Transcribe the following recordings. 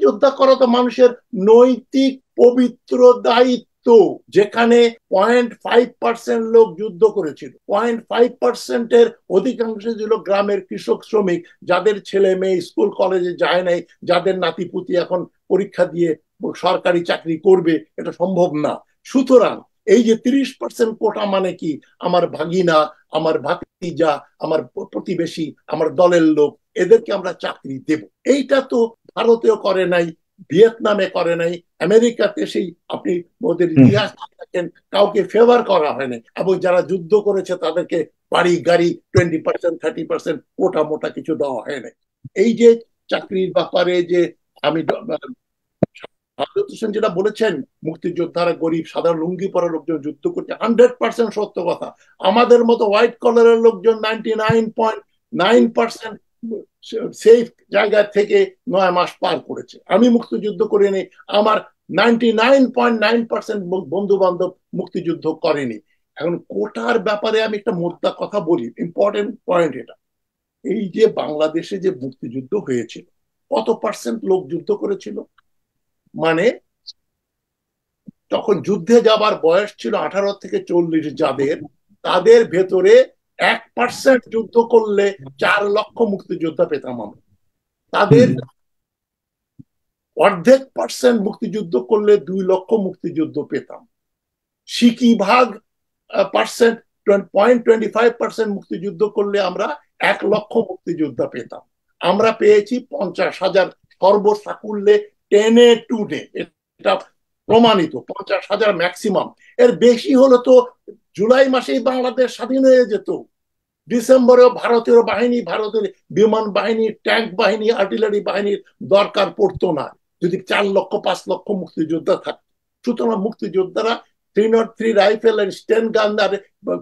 মুক্তিযোদ্ধা করা তো মানুষের নৈতিক পবিত্র দায়িত্ব। যেখানে 0.5% লোক যুদ্ধ করেছিল, 0.5%-এর অধিকাংশ ছিল গ্রামের কৃষক শ্রমিক, যাদের ছেলে মেয়ে স্কুল কলেজে যায় নাই, যাদের নাতিপুতি এখন পরীক্ষা দিয়ে সরকারি চাকরি করবে, এটা সম্ভব না। সুতরাং এই যে 30% কোটা মানে কি, আমার ভাগিনা, আমার ভাতিজা, আমার প্রতিবেশী, আমার দলের লোক, এদেরকে আমরা চাকরি দেব, এইটা তো ভারতেও করে নাই, ভিয়েতনামে করে নাই, আমেরিকাতে সেই আপনি ওদের ইতিহাস দেখেন কাউকে ফেভার করা হয়নি, এবং যারা যুদ্ধ করেছে তাদেরকে বাড়ি গাড়ি 20% 30% কোটা মোটা কিছু দেওয়া হয় না। এই যে চাকরির ব্যাপারে যে আমি হাজরত হোসেন যেটা বলেছেন, মুক্তিযোদ্ধারা গরিব সাধারণ লুঙ্গি পরা লোকজন যুদ্ধ করছে, 100% সত্য কথা। আমাদের মতো হোয়াইট কলারের লোকজন 99.9% সেফ জায়গা থেকে 9 মাস পার করেছে। আমি মুক্তিযুদ্ধ করিনি, আমার 99.9% বন্ধু বান্ধব মুক্তিযুদ্ধ করেনি। এখন কোটার ব্যাপারে আমি একটা মোদ্দা কথা বলি, ইম্পর্টেন্ট পয়েন্ট এটা। এই যে বাংলাদেশে যে মুক্তিযুদ্ধ হয়েছিল, কত পার্সেন্ট লোক যুদ্ধ করেছিল? মানে তখন যুদ্ধে যাবার বয়স ছিল 18 থেকে 40, যাদের, তাদের ভেতরে 1% যুদ্ধ করলে 4 লক্ষ মুক্তিযোদ্ধা পেতাম আমরা। তাদের অর্ধেক পার্সেন্ট মুক্তিযুদ্ধ করলে 2 লক্ষ মুক্তিযুদ্ধ পেতাম। সিকি ভাগ পার্সেন্ট 0.25% মুক্তিযুদ্ধ করলে আমরা 1 লক্ষ মুক্তিযোদ্ধা পেতাম। আমরা পেয়েছি 50,000 সর্বসাকুল্যে, টেনে টুনে, এটা প্রমাণিত, 50,000 ম্যাক্সিমাম। এর বেশি হলে তো জুলাই মাসেই বাংলাদেশ স্বাধীন হয়ে যেত। ডিসেম্বরেও ভারতীয় বাহিনী, ভারতের বিমান বাহিনী, ট্যাঙ্ক বাহিনী, আর্টিলারি বাহিনীর দরকার পড়তো না যদি 4 লক্ষ 5 লক্ষ মুক্তিযোদ্ধা থাকতো। সুতরাং মুক্তিযোদ্ধারা 303 রাইফেল আর স্টেন গান আর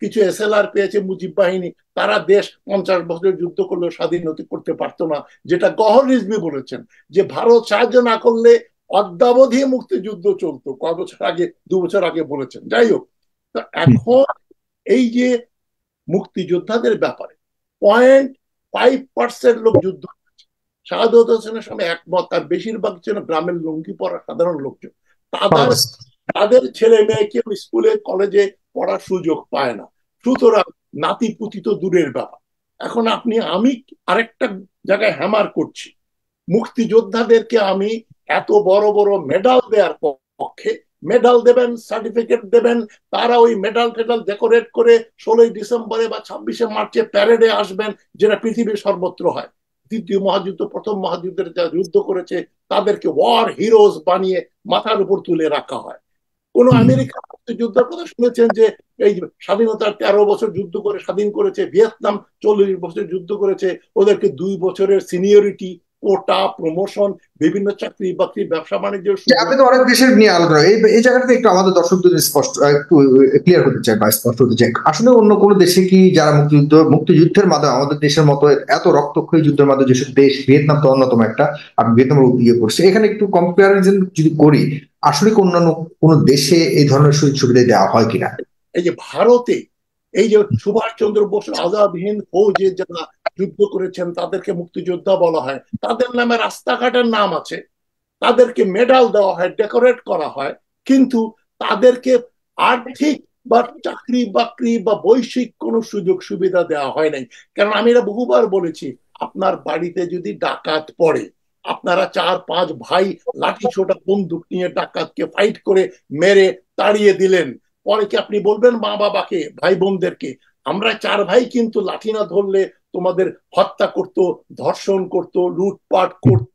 কিছু এসএলআর পেয়েছে মুজিব বাহিনী, তারা দেশ 50 বছর যুদ্ধ করলেও স্বাধীনতা করতে পারতো না। যেটা গওহর রিজভী বলেছেন, যে ভারত সাহায্য না করলে অদ্যাবধি মুক্তিযুদ্ধ চলতো, কয় বছর আগে, 2 বছর আগে বলেছেন। যাই হোক, তো এখন এই যে মুক্তিযোদ্ধাদের ব্যাপারে 0.5% লোক যুদ্ধ করেছে, শাহাদত হোসেনের সঙ্গে একমত, তার বেশিরভাগ ছিল গ্রামের লুঙ্গি পরা সাধারণ লোকজন। তাদের তাদের ছেলে মেয়ে কেউ স্কুলে কলেজে পড়ার সুযোগ পায় না। সুতরাং নাতিপুতি তো দূরের ব্যাপার। এখন আমি আরেকটা জায়গায় হ্যামার করছি, মুক্তিযোদ্ধাদেরকে আমি এত বড় বড় মেডাল দেওয়ার পক্ষে। মেডাল দেবেন, সার্টিফিকেট দেবেন, তারা ওই মেডাল টেডাল ডেকোরেট করে 16 ডিসেম্বরে বা 26শে মার্চে প্যারেডে আসবেন, যেটা পৃথিবীর সর্বত্র হয়। দ্বিতীয় মহাযুদ্ধ, প্রথম মহাযুদ্ধের যারা যুদ্ধ করেছে তাদেরকে ওয়ার হিরোজ বানিয়ে মাথার উপর তুলে রাখা হয়। কোন আমেরিকান মুক্তিযোদ্ধার কথা শুনেছেন যে এই স্বাধীনতার 13 বছর যুদ্ধ করে স্বাধীন করেছে? ভিয়েতনাম 40 বছর যুদ্ধ করেছে, ওদেরকে 2 বছরের সিনিয়রিটি, কোটা, প্রমোশন, বিভিন্ন চাকরি বাকরি, ব্যবসা বাণিজ্যের। আপনি তো অনেক দেশের নিয়ে আলোচনা, এই জায়গাটাতে একটু আমাদের দর্শকদের স্পষ্ট একটু ক্লিয়ার হতে চাই বা স্পষ্ট হতে চাই, আসলে অন্য কোনো দেশে কি যারা মুক্তিযুদ্ধের মাধ্যমে আমাদের দেশের মতো এত রক্তক্ষয়ী যুদ্ধের মাধ্যমে যেসব দেশ, ভিয়েতনাম তো অন্যতম একটা, আপনি ভিয়েতনামের ইয়ে করছে, এখানে একটু কম্পারিজন যদি করি, আসলে কি অন্যান্য কোনো দেশে এই ধরনের সুযোগ সুবিধা দেওয়া হয় কিনা? এই যে ভারতে এই যে সুভাষচন্দ্র বোস আজাদ হিন্দ ফৌজে যারা যুদ্ধ করেছেন তাদেরকে মুক্তিযোদ্ধা বলা হয়, তাদের নামে রাস্তাঘাটের নাম আছে, তাদেরকে মেডাল দেওয়া হয়, ডেকোরেট করা হয়, কিন্তু তাদেরকে আর্থিক বা চাকরি বাকরি বা বৈশ্বিক কোনো সুযোগ সুবিধা দেওয়া হয় নাই। কারণ আমি এটা বহুবার বলেছি, আপনার বাড়িতে যদি ডাকাত পড়ে, আপনারা 4-5 ভাই লাঠি ছোটা বন্দুক নিয়ে ডাকাতকে ফাইট করে মেরে তাড়িয়ে দিলেন, পরে কি আপনি বলবেন মা বাবাকে, ভাই বোনদেরকে, আমরা 4 ভাই কিন্তু লাঠি না ধরলে তোমাদের হত্যা করত, ধর্ষণ করত, লুটপাট করত?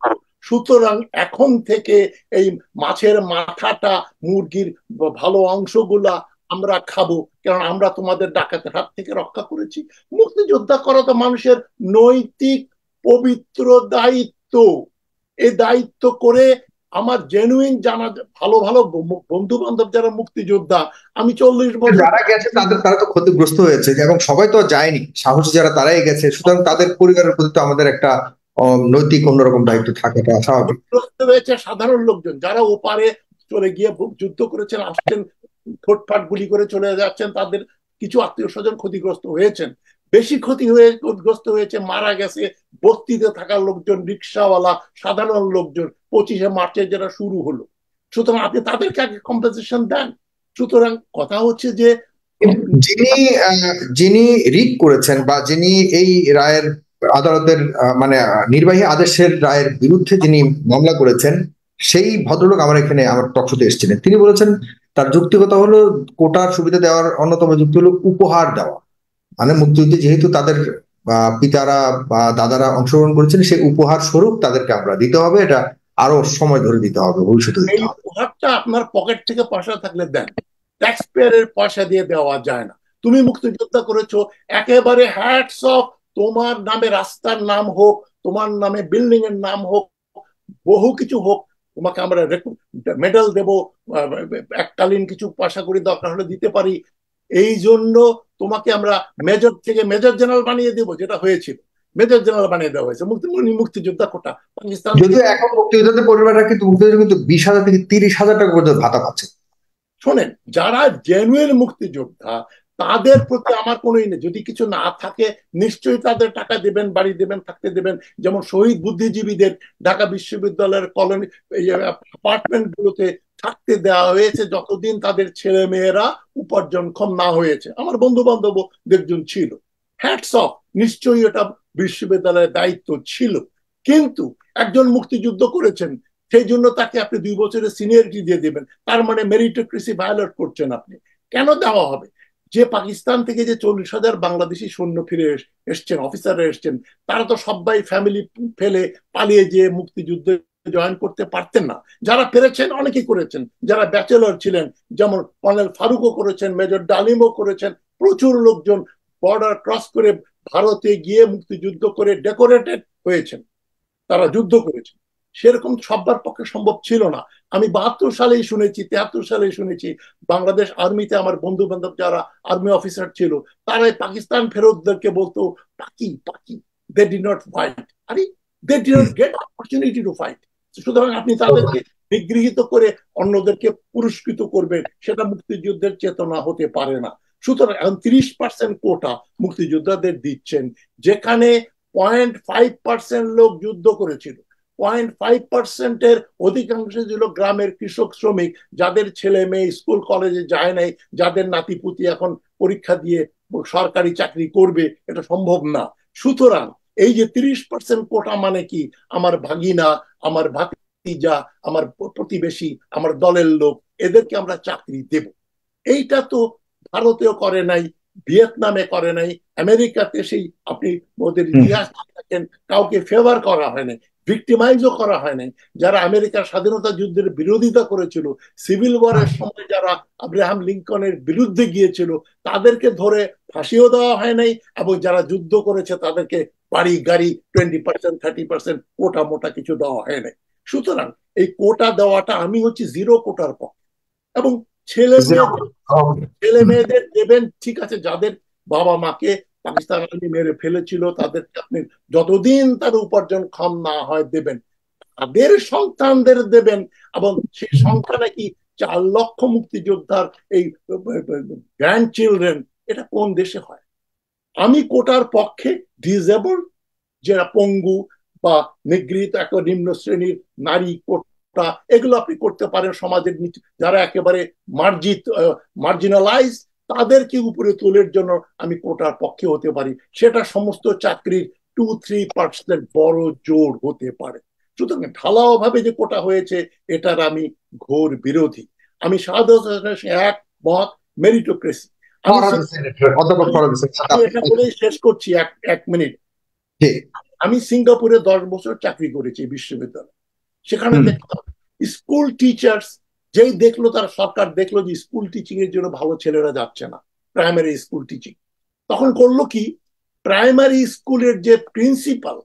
সুতরাং এখন থেকে এই মাছের মাথাটা, মুরগির ভালো অংশগুলা আমরা খাবো, কারণ আমরা তোমাদের ডাকাতের হাত থেকে রক্ষা করেছি। মুক্তিযোদ্ধা করা তো মানুষের নৈতিক পবিত্র দায়িত্ব। এই দায়িত্ব করে আমার জেনুইন জানা ভালো ভালো বন্ধু বান্ধব যারা মুক্তিযোদ্ধা, আমি 40 বছর যারা গেছে তারা তো ক্ষতিগ্রস্ত হয়েছে, এবং সবাই তো যায়নি, সাহসী যারা তারাই গেছে, সুতরাং তাদের পরিবারের প্রতি তো আমাদের একটা নৈতিক অন্যরকম দায়িত্ব থাকাটা স্বাভাবিক। ক্ষতিগ্রস্ত হয়েছে সাধারণ লোকজন যারা ওপারে চলে গিয়ে যুদ্ধ করেছেন, আসছেন, ঠোঁটফাট গুলি করে চলে যাচ্ছেন, তাদের কিছু আত্মীয় স্বজন ক্ষতিগ্রস্ত হয়েছেন। বেশি ক্ষতিগ্রস্ত হয়েছে, মারা গেছে বস্তিতে থাকা লোকজন, রিক্সাওয়ালা, সাধারণ লোকজন, 25শে মার্চে যেটা শুরু হলো। সুতরাং আপনি তাদেরকে আগে কম্পেনসেশন দেন। সুতরাং কথা হচ্ছে যে যিনি যিনি রিট করেছেন বা যিনি এই রায়ের আদালতের মানে নির্বাহী আদেশের রায়ের বিরুদ্ধে যিনি মামলা করেছেন, সেই ভদ্রলোক আমার এখানে আমার টকশোতে এসেছিলেন। তিনি বলেছেন তার যৌক্তিকতা হলো কোটার সুবিধা দেওয়ার অন্যতম যুক্তি হলো উপহার দেওয়া। মানে মুক্তিযুদ্ধে যেহেতু তাদের পিতারা বা দাদারা অংশগ্রহণ করেছেন, সেই উপহার স্বরূপ তাদেরকে আমরা দিতে হবে, এটা আরো সময় ধরে দিতে হবে, ভবিষ্যতে দিতে এই হবে। উপহারটা আপনার পকেট থেকে পয়সা থাকলে দেন, ট্যাক্স পেয়ারের পয়সা দিয়ে দেওয়া যায় না। তুমি মুক্তিযোদ্ধা করেছো, একেবারে হ্যাটস অফ। তোমার নামে রাস্তার নাম হোক, তোমার নামে বিল্ডিং এর নাম হোক, বহু কিছু হোক, তোমাকে আমরা মেডেল দেব, এককালীন কিছু পয়সা করি দরকার হলে দিতে পারি। এই জন্য তোমাকে আমরা মেজর থেকে মেজর জেনারেল বানিয়ে দেব, যেটা হয়েছিল মেজর জেনারেল বানিয়ে দেওয়া হয়েছে। মুক্তিযোদ্ধা কোটা পাকিস্তান থেকে। যদিও এখন মুক্তিযোদ্ধাদের পরিবাররা কিন্তু মুক্তিযোদ্ধা কিন্তু 20,000 থেকে 30,000 টাকা পর্যন্ত ভাতা পাচ্ছে। শোনেন, যারা জেনুইন মুক্তিযোদ্ধা তাদের প্রতি আমার কোনো নেই। যদি কিছু না থাকে নিশ্চয়ই তাদের টাকা দেবেন, বাড়ি দেবেন, থাকতে দেবেন। যেমন শহীদ বুদ্ধিজীবীদের ঢাকা বিশ্ববিদ্যালয়ের কলোনি অ্যাপার্টমেন্ট গুলোতে থাকতে দেওয়া হয়েছে যতদিন তাদের ছেলে মেয়েরা উপার্জনক্ষম না হয়েছে। আমার বন্ধু বান্ধব একজন ছিল। হ্যাটস অফ, নিশ্চয়ই এটা বিশ্ববিদ্যালয়ের দায়িত্ব ছিল। কিন্তু একজন মুক্তিযুদ্ধ করেছেন, সেই জন্য তাকে আপনি 2 বছরের সিনিয়রিটি দিয়ে দেবেন, তার মানে মেরিটোক্রেসি ভায়োলেট করছেন আপনি। কেন দেওয়া হবে? যে পাকিস্তান থেকে যে 40,000 বাংলাদেশি সৈন্য ফিরে এসছেন, অফিসাররা এসছেন, তারা তো সবাই ফ্যামিলি ফেলে পালিয়ে যেয়ে মুক্তিযুদ্ধে জয়েন করতে পারতেন না। যারা পেরেছেন অনেকেই করেছেন, যারা ব্যাচেলর ছিলেন, যেমন কর্নেল ফারুকও করেছেন, মেজর ডালিমও করেছেন। প্রচুর লোকজন বর্ডার ক্রস করে ভারতে গিয়ে মুক্তিযুদ্ধ করে ডেকোরেটেড হয়েছেন, তারা যুদ্ধ করেছেন। সেরকম সবার পক্ষে সম্ভব ছিল না। আমি 72 সালেই শুনেছি, 73 সালেই শুনেছি বাংলাদেশ আর্মিতে আমার বন্ধু বান্ধব যারা আর্মি অফিসার ছিল, তারাই পাকিস্তান ফেরতদেরকে বলতো পাকি পাকি, দে ডিড নট ফাইট। আরে they did not get opportunity to fight. সুতরাং আপনি তাদেরকে নিগৃহীত করে অন্যদেরকে পুরস্কৃত করবেন, সেটা মুক্তিযুদ্ধের চেতনা হতে পারে না। সুতরাং এখন 30% কোটা মুক্তিযোদ্ধাদের দিচ্ছেন, যেখানে 0.5% লোক যুদ্ধ করেছিল। 0.5%-এর অধিকাংশ ছিল গ্রামের কৃষক শ্রমিক, যাদের ছেলে মেয়ে স্কুল কলেজে যায় নাই, যাদের নাতিপুতি এখন পরীক্ষা দিয়ে সরকারি চাকরি করবে, এটা সম্ভব না। সুতরাং এই যে 30% কোটা মানে কি, আমার ভাগিনা, আমার ভাতিজা, আমার প্রতিবেশী, আমার দলের লোক, এদেরকে আমরা চাকরি দেব। এইটা তো ভারতেও করে নাই, ভিয়েতনামে করে নাই, আমেরিকাতে সেই আপনি ওদের ইতিহাস দেখেন, কাউকে ফেভার করা হয় নাই, ভিক্টিমাইজও করা হয় নাই। যারা আমেরিকার স্বাধীনতা যুদ্ধের বিরোধিতা করেছিল, সিভিল ওয়ারের সময় যারা আব্রাহাম লিঙ্কনের বিরুদ্ধে গিয়েছিল, তাদেরকে ধরে ফাঁসিও দেওয়া হয় নাই, এবং যারা যুদ্ধ করেছে তাদেরকে বাড়ি গাড়ি 20%, 30% কোটা মোটা কিছু দেওয়া হয় নাই। সুতরাং এই কোটা দেওয়াটা, আমি হচ্ছে জিরো কোটার পক্ষে। এবং ছেলে মেয়েদের ছেলে মেয়েদের দেবেন, ঠিক আছে, যাদের বাবা মাকে পাকিস্তান আর্মি মেরে ফেলেছিল তাদেরকে আপনি যতদিন তার উপার্জন ক্ষম না হয় দেবেন, তাদের সন্তানদের দেবেন। এবং সেই সংখ্যা নাকি 4 লক্ষ মুক্তিযোদ্ধার এই গ্র্যান্ড চিলড্রেন, এটা কোন দেশে হয়? আমি কোটার পক্ষে। ডিসেবল, যারা পঙ্গু বা নিগৃহীত এক নিম্ন শ্রেণীর নারী, কোটা এগুলো আপনি করতে পারেন। সমাজের নিচে যারা একেবারে মার্জিনালাইজ, তাদেরকে উপরে তোলার জন্য আমি কোটার পক্ষে হতে পারি। সেটা সমস্ত চাকরির 2-3% বড় জোর হতে পারে। সুতরাং ঢালাও ভাবে যে কোটা হয়েছে, এটার আমি ঘোর বিরোধী। আমি শাহাদাত হোসেনের একমত, মেরিটোক্রেসি। আমি এটা বলেই শেষ করছি, 1 মিনিট। আমি সিঙ্গাপুরে 10 বছর চাকরি করেছি বিশ্ববিদ্যালয়ে। সেখানে দেখলাম স্কুল টিচার্স, যেই দেখলো, তার সরকার দেখলো যে স্কুল টিচিং এর জন্য ভালো ছেলেরা যাচ্ছে না, প্রাইমারি স্কুল টিচিং, তখন করলো কি, প্রাইমারি স্কুলের যে প্রিন্সিপাল,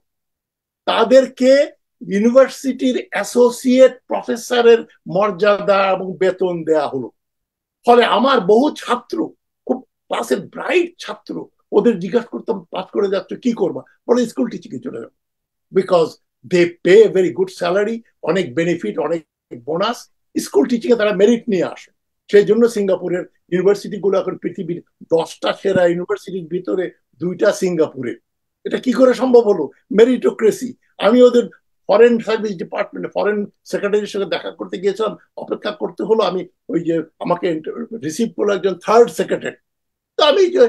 তাদেরকে ইউনিভার্সিটির অ্যাসোসিয়েট প্রফেসরের মর্যাদা এবং বেতন দেয়া হলো। ফলে আমার বহু ছাত্র, খুব ক্লাসের ব্রাইট ছাত্র, ওদের জিজ্ঞাসা করতাম পাস করে যাচ্ছ কি করবা, বলে স্কুল টিচিং এ চলে যাবো। Because they pay very good salary, অনেক বেনিফিট, অনেক বোনাস। স্কুল টিচিং এ তারা মেরিট নিয়ে আসে। সেই জন্য সিঙ্গাপুরের ইউনিভার্সিটি গুলো এখন পৃথিবীর 10টা সেরা ইউনিভার্সিটির ভিতরে 2টা সিঙ্গাপুরে। এটা কি করে সম্ভব হলো? মেরিটোক্রেসি। আমি ওদের ফরেন সার্ভিস ডিপার্টমেন্টে ফরেন সেক্রেটারির সঙ্গে দেখা করতে গিয়েছিলাম, অপেক্ষা করতে হলো। আমি ওই যে আমাকে রিসিভ করলো একজন থার্ড সেক্রেটারি। তো আমি যে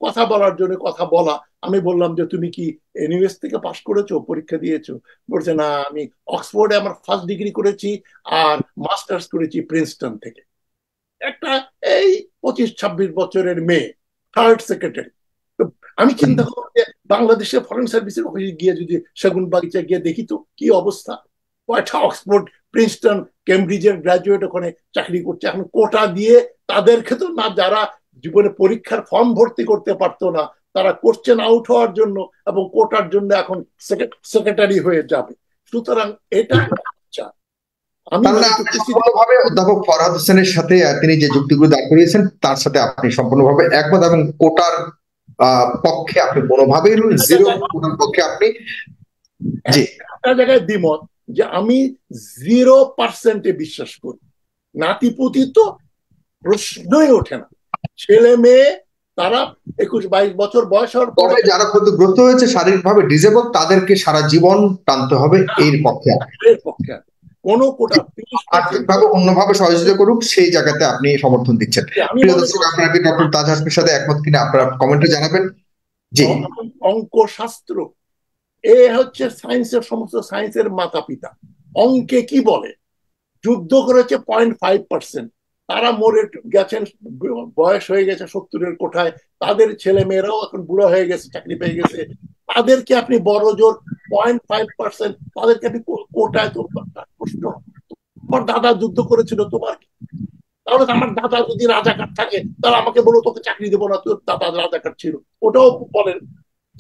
কথা বলার জন্য কথা বলা, আমি বললাম যে তুমি কি ইউনিভার্সিটি থেকে পাশ করেছো, পরীক্ষা দিয়েছো? বলছে না, আমি অক্সফোর্ডে আমার ফার্স্ট ডিগ্রি করেছি আর মাস্টার্স করেছি প্রিন্সটন থেকে। একটা এই 25-26 বছরের মেয়ে, থার্ড সেক্রেটারি। আমি চিন্তা করলাম যে বাংলাদেশের ফরেন সার্ভিসের অফিসে গিয়ে যদি সেগুন বাগিচা গিয়ে দেখি তো কি অবস্থা। কয়টা অক্সফোর্ড, প্রিন্সটন, কেমব্রিজের গ্রাজুয়েট ওখানে চাকরি করছে। এখন কোটা দিয়ে তাদেরকে তো না, যারা জীবনে পরীক্ষার ফর্ম ভর্তি করতে পারতো না, তারা কোশ্চেন আউট হওয়ার জন্য এবং কোটার জন্য এখন সেক্রেটারি হয়ে যাবে। সুতরাং এটা আমি তাহলে মনে আপনি করতেছি সম্পূর্ণভাবে অধ্যাপক ফরহাদ হোসেনের সাথে তিনি যে যুক্তিগুলো দাঁড় করিয়েছেন তার সাথে আপনি সম্পূর্ণভাবে একমত, এবং কোটার পক্ষে আপনি কোনোভাবেই জিরো কোটার পক্ষে আপনি। জি, একটা জায়গায় দ্বিমত, যে আমি 0% বিশ্বাস করি। নাতিপুতি তো প্রশ্নই ওঠে না। ছেলে মেয়ে তারা 21-22 বছর বয়স হওয়ার পরে, তবে যারা ক্ষতিগ্রস্ত হয়েছে শারীরিকভাবে ডিজেবল তাদেরকে সারা জীবন টানতে হবে এর পক্ষে। এর পক্ষে কোনো কোটা 30% আর্থিকভাবে অন্যভাবে সহযোগিতা করুক সেই জায়গাতে আপনি সমর্থন দিচ্ছেন। আমি প্রিয় মনে দর্শক, করি আপনারা কি ডক্টর তাজ হাসমির সাথে একমত কিনা আপনারা কমেন্টে জানাবেন। জি, অঙ্ক শাস্ত্র এ হচ্ছে সায়েন্সের, সমস্ত সায়েন্সের মাতা পিতা। অঙ্কে কি বলে? যুদ্ধ করেছে 0.5%, তারা মরে গেছেন, বয়স হয়ে গেছে 70-এর কোঠায়, তাদের ছেলে মেয়েরাও এখন বুড়ো হয়ে গেছে, চাকরি পেয়ে গেছে। তাদেরকে আপনি বড় জোর 0.5%, তাদেরকে আপনি কোটায় তো প্রশ্ন। তোমার দাদা যুদ্ধ করেছিল, তোমার কি? তাহলে আমার দাদা যদি রাজাকার থাকে, তাহলে আমাকে বলো তোকে চাকরি দেবো না, তোর দাদা রাজাকার ছিল। ওটাও বলেন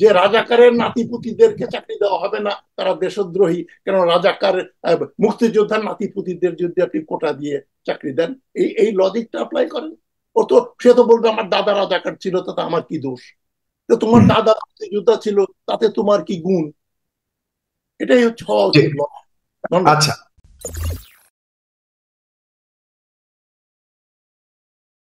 যে রাজাকারের নাতিপুতিদেরকে চাকরি দেওয়া হবে না, তারা দেশদ্রোহী। কেন রাজাকার মুক্তিযোদ্ধার নাতিপুতিদের যদি আপনি কোটা দিয়ে চাকরি দেন, এই এই লজিকটা অ্যাপ্লাই করেন। ও তো, সে তো বলবে আমার দাদা রাজাকার ছিল, তাতে আমার কি দোষ? তো তোমার দাদা মুক্তিযোদ্ধা ছিল, তাতে তোমার কি গুণ? এটাই হচ্ছে হওয়া উচিত। আচ্ছা।